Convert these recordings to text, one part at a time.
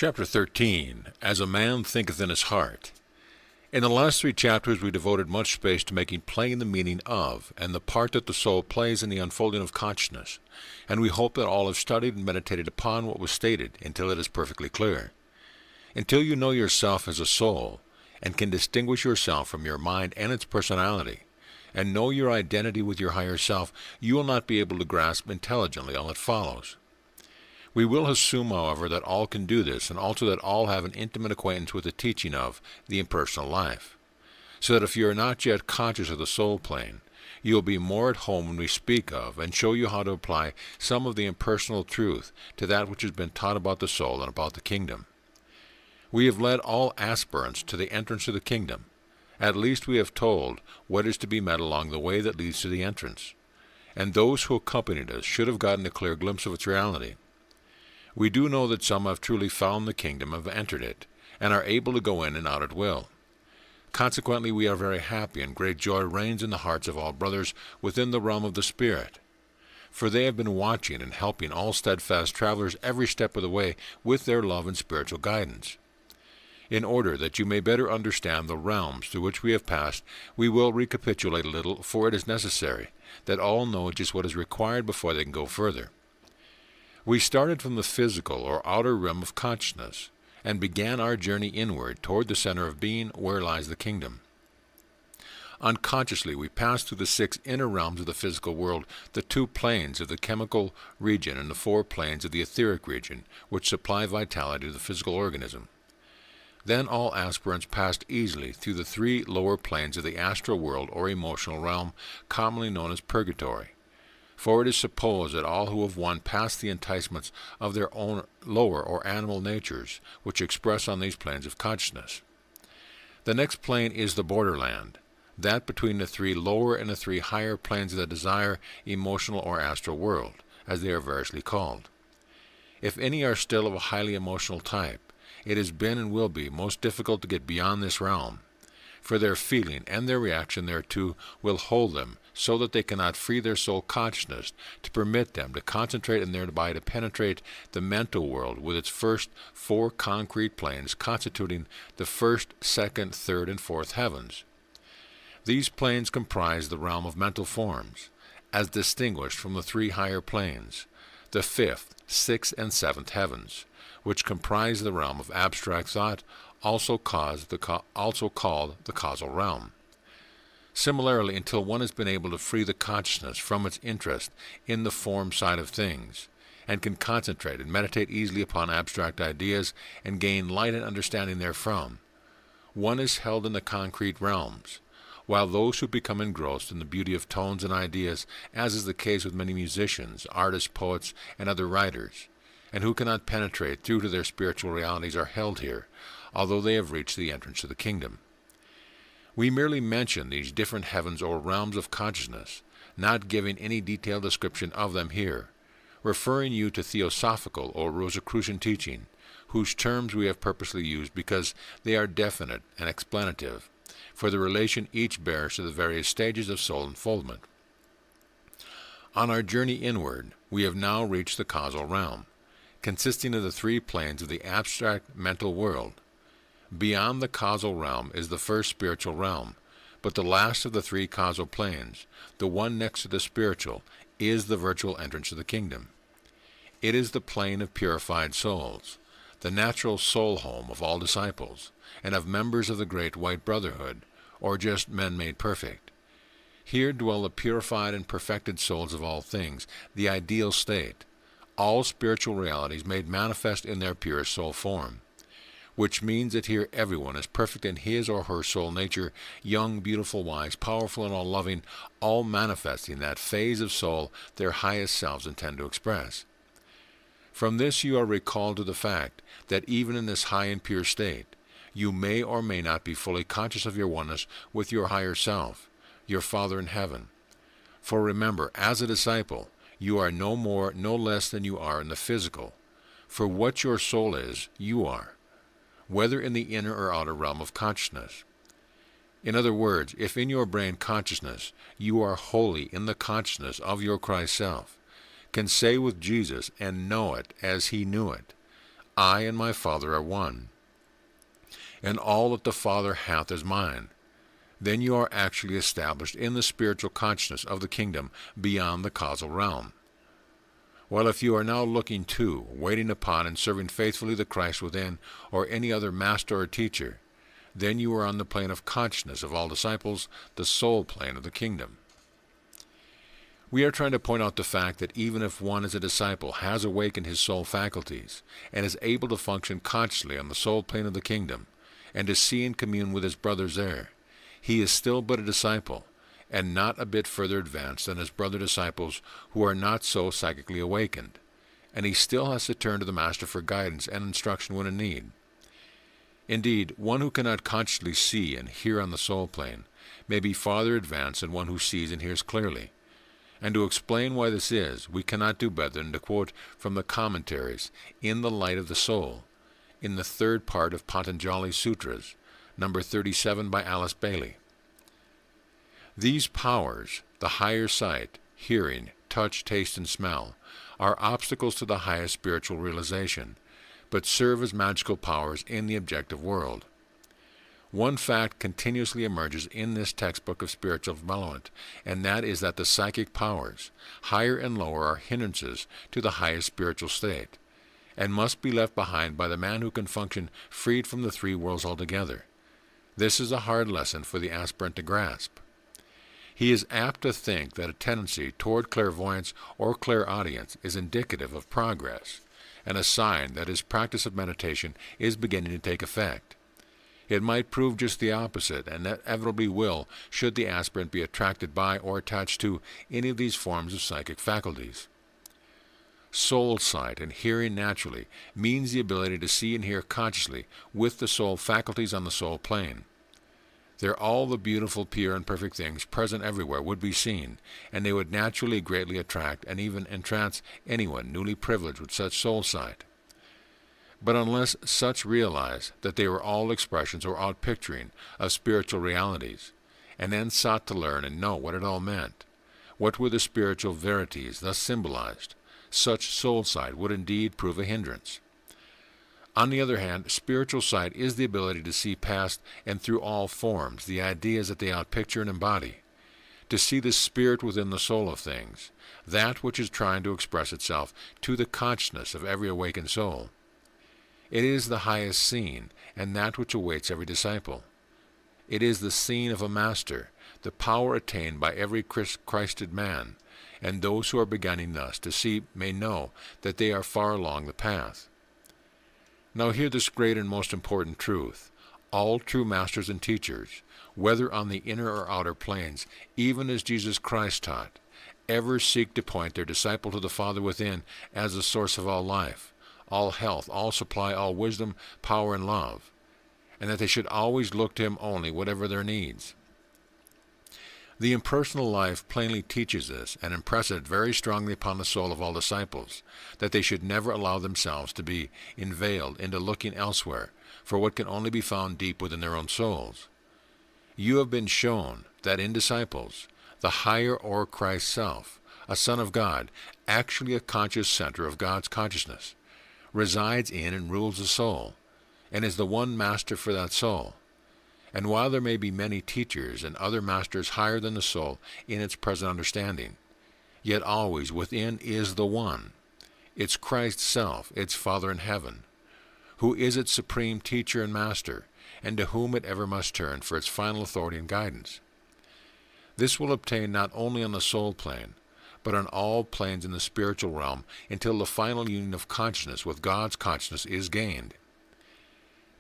Chapter 13, As a Man Thinketh in His Heart. In the last 3 chapters we devoted much space to making plain the meaning of, and the part that the soul plays in the unfolding of consciousness, and we hope that all have studied and meditated upon what was stated until it is perfectly clear. Until you know yourself as a soul, and can distinguish yourself from your mind and its personality, and know your identity with your higher self, you will not be able to grasp intelligently all that follows. We will assume, however, that all can do this, and also that all have an intimate acquaintance with the teaching of the impersonal life, so that if you are not yet conscious of the soul plane, you will be more at home when we speak of and show you how to apply some of the impersonal truth to that which has been taught about the soul and about the kingdom. We have led all aspirants to the entrance of the kingdom. At least we have told what is to be met along the way that leads to the entrance, and those who accompanied us should have gotten a clear glimpse of its reality. We do know that some have truly found the kingdom, have entered it, and are able to go in and out at will. Consequently, we are very happy, and great joy reigns in the hearts of all brothers within the realm of the Spirit. For they have been watching and helping all steadfast travelers every step of the way with their love and spiritual guidance. In order that you may better understand the realms through which we have passed, we will recapitulate a little, for it is necessary that all know just what is required before they can go further. We started from the physical or outer realm of consciousness, and began our journey inward toward the center of being, where lies the kingdom. Unconsciously we passed through the 6 inner realms of the physical world, the 2 planes of the chemical region and the 4 planes of the etheric region, which supply vitality to the physical organism. Then all aspirants passed easily through the 3 lower planes of the astral world or emotional realm, commonly known as purgatory. For it is supposed that all who have won past the enticements of their own lower or animal natures, which express on these planes of consciousness. The next plane is the borderland, that between the 3 lower and the 3 higher planes of the desire, emotional, or astral world, as they are variously called. If any are still of a highly emotional type, it has been and will be most difficult to get beyond this realm, for their feeling and their reaction thereto will hold them so that they cannot free their soul consciousness to permit them to concentrate and thereby to penetrate the mental world with its first 4 concrete planes constituting the 1st, 2nd, 3rd, and 4th heavens. These planes comprise the realm of mental forms, as distinguished from the 3 higher planes, the 5th, 6th, and 7th heavens, which comprise the realm of abstract thought, also called the causal realm. Similarly, until one has been able to free the consciousness from its interest in the form side of things, and can concentrate and meditate easily upon abstract ideas and gain light and understanding therefrom, one is held in the concrete realms, while those who become engrossed in the beauty of tones and ideas, as is the case with many musicians, artists, poets, and other writers, and who cannot penetrate through to their spiritual realities, are held here, although they have reached the entrance of the kingdom. We merely mention these different heavens or realms of consciousness, not giving any detailed description of them here, referring you to theosophical or Rosicrucian teaching, whose terms we have purposely used because they are definite and explanative, for the relation each bears to the various stages of soul unfoldment. On our journey inward, we have now reached the causal realm, consisting of the 3 planes of the abstract mental world. Beyond the causal realm is the first spiritual realm, but the last of the 3 causal planes, the one next to the spiritual, is the virtual entrance of the kingdom. It is the plane of purified souls, the natural soul home of all disciples, and of members of the great white brotherhood, or just men made perfect. Here dwell the purified and perfected souls of all things, the ideal state, all spiritual realities made manifest in their purest soul form, which means that here everyone is perfect in his or her soul nature, young, beautiful, wise, powerful, and all-loving, all manifesting that phase of soul their highest selves intend to express. From this you are recalled to the fact that even in this high and pure state, you may or may not be fully conscious of your oneness with your higher self, your Father in heaven. For remember, as a disciple, you are no more, no less than you are in the physical. For what your soul is, you are, whether in the inner or outer realm of consciousness. In other words, if in your brain consciousness you are wholly in the consciousness of your Christ self, can say with Jesus and know it as he knew it, I and my Father are one, and all that the Father hath is mine. Then you are actually established in the spiritual consciousness of the kingdom beyond the causal realm. While if you are now looking to, waiting upon, and serving faithfully the Christ within, or any other master or teacher, then you are on the plane of consciousness of all disciples, the soul plane of the kingdom. We are trying to point out the fact that even if one as a disciple has awakened his soul faculties, and is able to function consciously on the soul plane of the kingdom, and to see and commune with his brothers there, he is still but a disciple, and not a bit further advanced than his brother disciples who are not so psychically awakened, and he still has to turn to the Master for guidance and instruction when in need. Indeed, one who cannot consciously see and hear on the soul plane may be farther advanced than one who sees and hears clearly. And to explain why this is, we cannot do better than to quote from the commentaries, In the Light of the Soul, in the third part of Patanjali Sutras, number 37 by Alice Bailey. These powers, the higher sight, hearing, touch, taste, and smell, are obstacles to the highest spiritual realization, but serve as magical powers in the objective world. One fact continuously emerges in this textbook of spiritual development, and that is that the psychic powers, higher and lower, are hindrances to the highest spiritual state, and must be left behind by the man who can function freed from the three worlds altogether. This is a hard lesson for the aspirant to grasp. He is apt to think that a tendency toward clairvoyance or clairaudience is indicative of progress, and a sign that his practice of meditation is beginning to take effect. It might prove just the opposite, and inevitably will, should the aspirant be attracted by or attached to any of these forms of psychic faculties. Soul sight and hearing naturally means the ability to see and hear consciously with the soul faculties on the soul plane. There all the beautiful, pure, and perfect things present everywhere would be seen, and they would naturally greatly attract and even entrance anyone newly privileged with such soul sight. But unless such realize that they were all expressions or outpicturing of spiritual realities, and then sought to learn and know what it all meant, what were the spiritual verities thus symbolized, such soul sight would indeed prove a hindrance. On the other hand, spiritual sight is the ability to see past and through all forms the ideas that they outpicture and embody, to see the spirit within the soul of things, that which is trying to express itself to the consciousness of every awakened soul. It is the highest scene, and that which awaits every disciple. It is the scene of a master, the power attained by every Christed man, and those who are beginning thus to see may know that they are far along the path. Now hear this great and most important truth. All true masters and teachers, whether on the inner or outer planes, even as Jesus Christ taught, ever seek to point their disciple to the Father within as the source of all life, all health, all supply, all wisdom, power, and love, and that they should always look to him only, whatever their needs. The impersonal life plainly teaches this and impresses it very strongly upon the soul of all disciples, that they should never allow themselves to be inveigled into looking elsewhere for what can only be found deep within their own souls. You have been shown that in disciples, the higher or Christ self, a Son of God, actually a conscious center of God's consciousness, resides in and rules the soul, and is the one master for that soul. And while there may be many teachers and other masters higher than the soul in its present understanding, yet always within is the one, its Christ self, its Father in heaven, who is its supreme teacher and master, and to whom it ever must turn for its final authority and guidance. This will obtain not only on the soul plane, but on all planes in the spiritual realm until the final union of consciousness with God's consciousness is gained.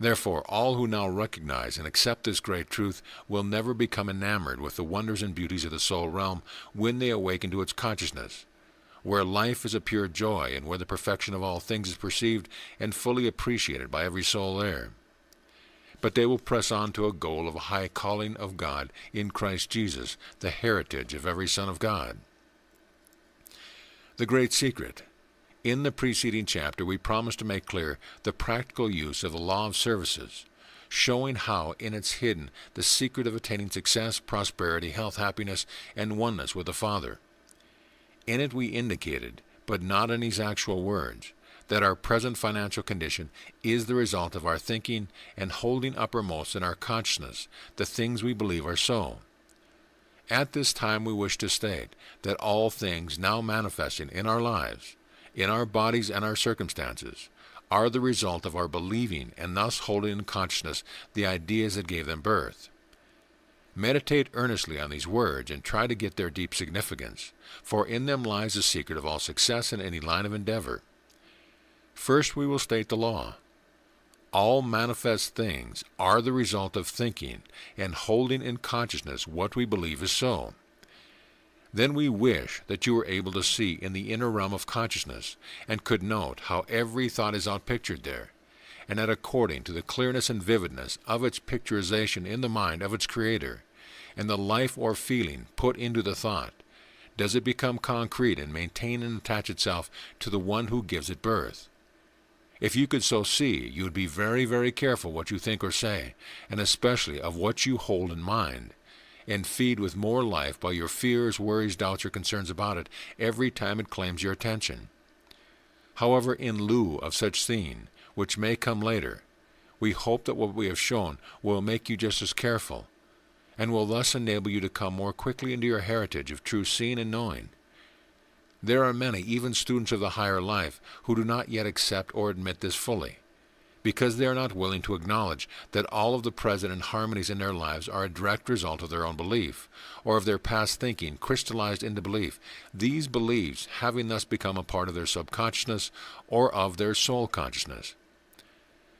Therefore, all who now recognize and accept this great truth will never become enamored with the wonders and beauties of the soul realm when they awaken to its consciousness, where life is a pure joy and where the perfection of all things is perceived and fully appreciated by every soul there. But they will press on to a goal of a high calling of God in Christ Jesus, the heritage of every Son of God. The great secret. In the preceding chapter, we promised to make clear the practical use of the law of services, showing how in its hidden the secret of attaining success, prosperity, health, happiness, and oneness with the Father. In it we indicated, but not in these actual words, that our present financial condition is the result of our thinking and holding uppermost in our consciousness the things we believe are so. At this time we wish to state that all things now manifesting in our lives, in our bodies and our circumstances, are the result of our believing and thus holding in consciousness the ideas that gave them birth. Meditate earnestly on these words and try to get their deep significance, for in them lies the secret of all success in any line of endeavor. First we will state the law. All manifest things are the result of thinking and holding in consciousness what we believe is so. Then we wish that you were able to see in the inner realm of consciousness and could note how every thought is outpictured there, and that according to the clearness and vividness of its picturization in the mind of its creator, and the life or feeling put into the thought, does it become concrete and maintain and attach itself to the one who gives it birth. If you could so see, you would be very, very careful what you think or say, and especially of what you hold in mind, and feed with more life by your fears, worries, doubts, or concerns about it every time it claims your attention. However, in lieu of such seeing, which may come later, we hope that what we have shown will make you just as careful, and will thus enable you to come more quickly into your heritage of true seeing and knowing. There are many, even students of the higher life, who do not yet accept or admit this fully, because they are not willing to acknowledge that all of the present inharmonies in their lives are a direct result of their own belief, or of their past thinking crystallized into belief, these beliefs having thus become a part of their subconsciousness or of their soul consciousness.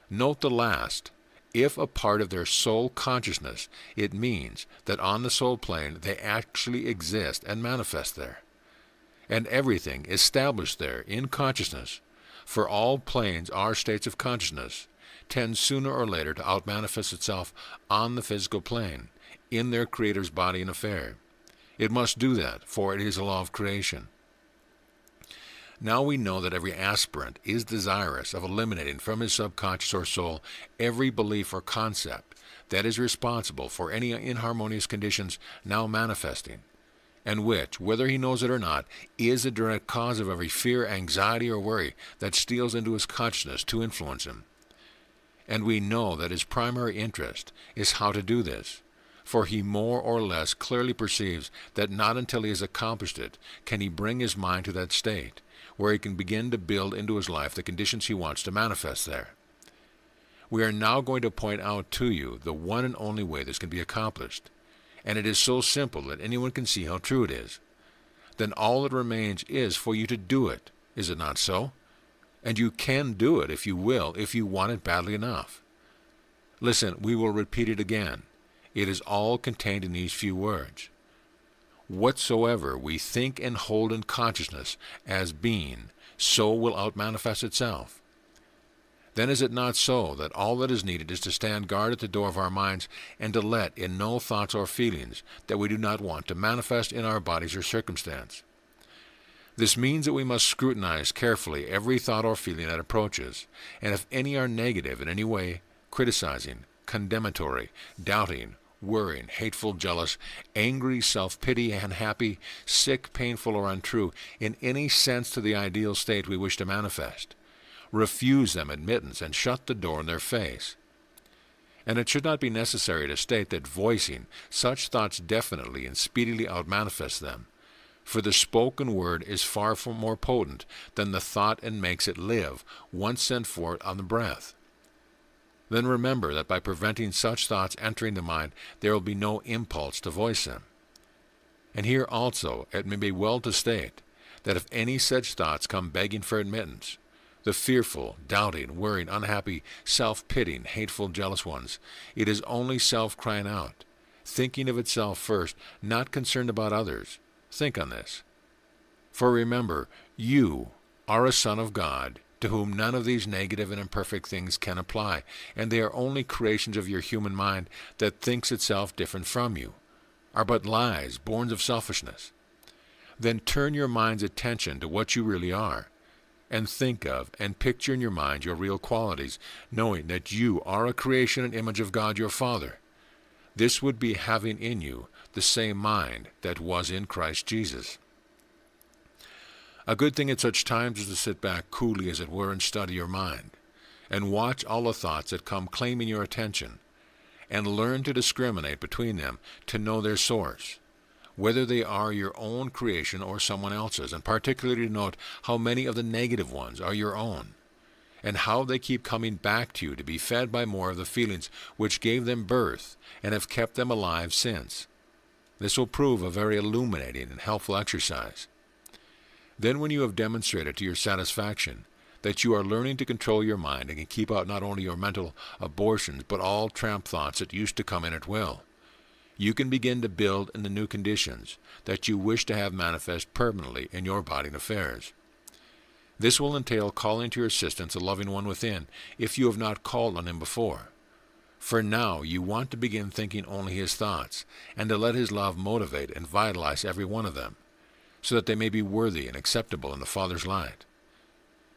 Note the last. If a part of their soul consciousness, it means that on the soul plane they actually exist and manifest there. And everything established there in consciousness, for all planes are states of consciousness, tends sooner or later to outmanifest itself on the physical plane, in their Creator's body and affair. It must do that, for it is a law of creation. Now we know that every aspirant is desirous of eliminating from his subconscious or soul every belief or concept that is responsible for any inharmonious conditions now manifesting, and which, whether he knows it or not, is the direct cause of every fear, anxiety, or worry that steals into his consciousness to influence him. And we know that his primary interest is how to do this, for he more or less clearly perceives that not until he has accomplished it can he bring his mind to that state, where he can begin to build into his life the conditions he wants to manifest there. We are now going to point out to you the one and only way this can be accomplished, and it is so simple that anyone can see how true it is. Then all that remains is for you to do it, is it not so? And you can do it if you will, if you want it badly enough. Listen, we will repeat it again. It is all contained in these few words. Whatsoever we think and hold in consciousness as being, so will outmanifest itself. Then is it not so that all that is needed is to stand guard at the door of our minds and to let in no thoughts or feelings that we do not want to manifest in our bodies or circumstance? This means that we must scrutinize carefully every thought or feeling that approaches, and if any are negative in any way, criticizing, condemnatory, doubting, worrying, hateful, jealous, angry, self-pity, unhappy, sick, painful, or untrue, in any sense to the ideal state we wish to manifest, refuse them admittance and shut the door in their face. And it should not be necessary to state that voicing such thoughts definitely and speedily outmanifests them, for the spoken word is far more potent than the thought and makes it live, once sent forth on the breath. Then remember that by preventing such thoughts entering the mind, there will be no impulse to voice them. And here also it may be well to state that if any such thoughts come begging for admittance, the fearful, doubting, worrying, unhappy, self-pitying, hateful, jealous ones, it is only self crying out, thinking of itself first, not concerned about others. Think on this. For remember, you are a son of God, to whom none of these negative and imperfect things can apply, and they are only creations of your human mind that thinks itself different from you, are but lies born of selfishness. Then turn your mind's attention to what you really are, and think of and picture in your mind your real qualities, knowing that you are a creation and image of God your Father. This would be having in you the same mind that was in Christ Jesus. A good thing at such times is to sit back coolly, as it were, and study your mind, and watch all the thoughts that come claiming your attention, and learn to discriminate between them, to know their source, whether they are your own creation or someone else's, and particularly to note how many of the negative ones are your own, and how they keep coming back to you to be fed by more of the feelings which gave them birth and have kept them alive since. This will prove a very illuminating and helpful exercise. Then, when you have demonstrated to your satisfaction that you are learning to control your mind and can keep out not only your mental abortions but all tramp thoughts that used to come in at will, you can begin to build in the new conditions that you wish to have manifest permanently in your body and affairs. This will entail calling to your assistance the loving one within, if you have not called on him before. For now you want to begin thinking only his thoughts, and to let his love motivate and vitalize every one of them, so that they may be worthy and acceptable in the Father's light.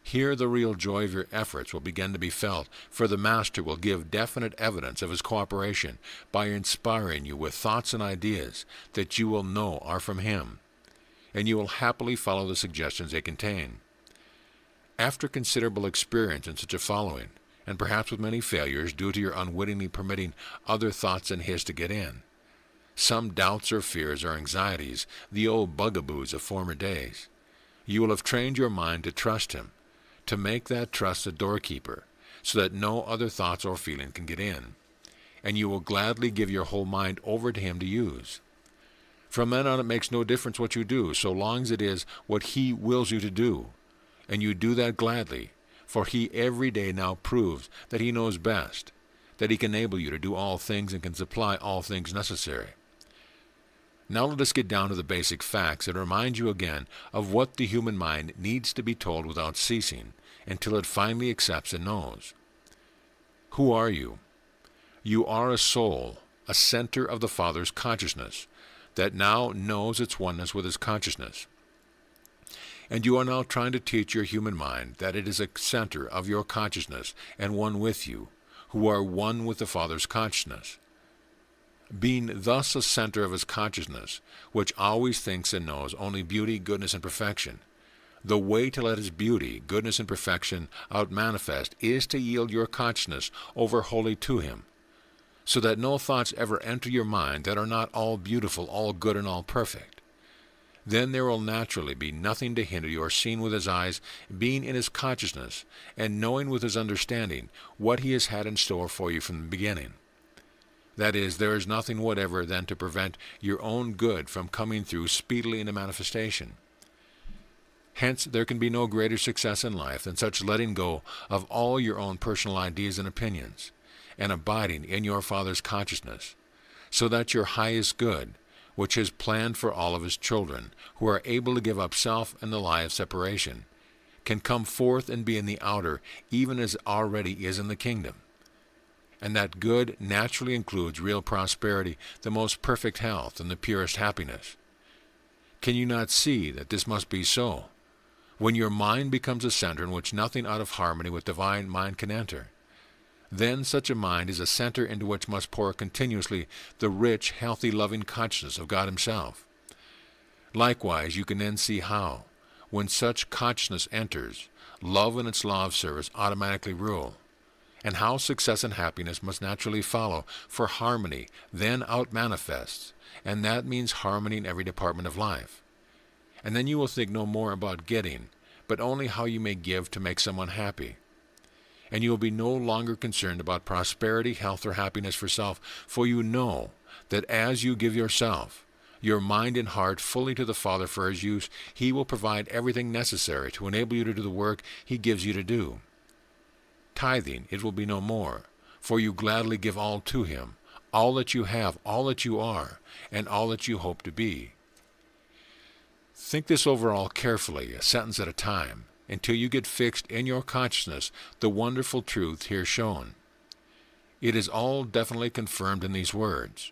Here the real joy of your efforts will begin to be felt, for the Master will give definite evidence of his cooperation by inspiring you with thoughts and ideas that you will know are from him, and you will happily follow the suggestions they contain. After considerable experience in such a following, and perhaps with many failures due to your unwittingly permitting other thoughts than his to get in, some doubts or fears or anxieties, the old bugaboos of former days, you will have trained your mind to trust him, to make that trust a doorkeeper, so that no other thoughts or feeling can get in, and you will gladly give your whole mind over to him to use. From then on it makes no difference what you do, so long as it is what he wills you to do, and you do that gladly, for he every day now proves that he knows best, that he can enable you to do all things and can supply all things necessary. Now let us get down to the basic facts and remind you again of what the human mind needs to be told without ceasing, until it finally accepts and knows. Who are you? You are a soul, a center of the Father's consciousness, that now knows its oneness with his consciousness. And you are now trying to teach your human mind that it is a center of your consciousness and one with you, who are one with the Father's consciousness. Being thus a center of his consciousness, which always thinks and knows only beauty, goodness, and perfection, the way to let his beauty, goodness, and perfection out manifest is to yield your consciousness over wholly to him, so that no thoughts ever enter your mind that are not all beautiful, all good, and all perfect. Then there will naturally be nothing to hinder your seeing with his eyes, being in his consciousness, and knowing with his understanding what he has had in store for you from the beginning. That is, there is nothing whatever then to prevent your own good from coming through speedily into manifestation. Hence, there can be no greater success in life than such letting go of all your own personal ideas and opinions, and abiding in your Father's consciousness, so that your highest good, which is planned for all of his children, who are able to give up self and the lie of separation, can come forth and be in the outer, even as it already is in the kingdom. And that good naturally includes real prosperity, the most perfect health, and the purest happiness. Can you not see that this must be so? When your mind becomes a center in which nothing out of harmony with divine mind can enter, then such a mind is a center into which must pour continuously the rich, healthy, loving consciousness of God himself. Likewise, you can then see how, when such consciousness enters, love and its law of service automatically rule, and how success and happiness must naturally follow, for harmony then out-manifests, and that means harmony in every department of life. And then you will think no more about getting, but only how you may give to make someone happy. And you will be no longer concerned about prosperity, health, or happiness for self, for you know that as you give yourself, your mind and heart fully to the Father for his use, he will provide everything necessary to enable you to do the work he gives you to do. Tithing, it will be no more, for you gladly give all to him, all that you have, all that you are, and all that you hope to be. Think this over all carefully, a sentence at a time, until you get fixed in your consciousness the wonderful truth here shown. It is all definitely confirmed in these words.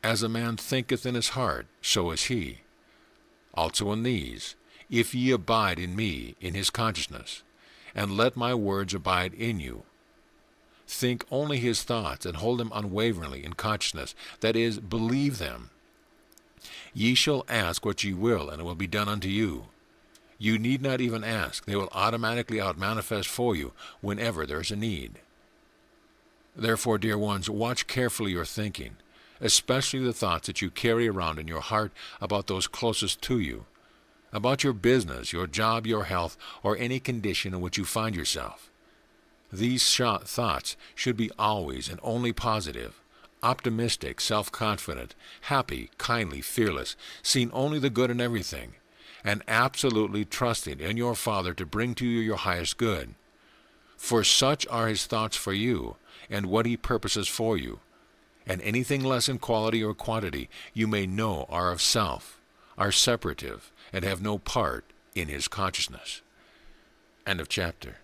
As a man thinketh in his heart, so is he. Also in these, if ye abide in me, in his consciousness, and let my words abide in you. Think only his thoughts, and hold them unwaveringly in consciousness, that is, believe them. Ye shall ask what ye will, and it will be done unto you. You need not even ask. They will automatically out-manifest for you whenever there's a need. Therefore, dear ones, watch carefully your thinking, especially the thoughts that you carry around in your heart about those closest to you, about your business, your job, your health, or any condition in which you find yourself. These thoughts should be always and only positive, optimistic, self-confident, happy, kindly, fearless, seeing only the good in everything, and absolutely trusting in your Father to bring to you your highest good. For such are His thoughts for you, and what He purposes for you, and anything less in quality or quantity you may know are of self, are separative, and have no part in His consciousness. End of chapter.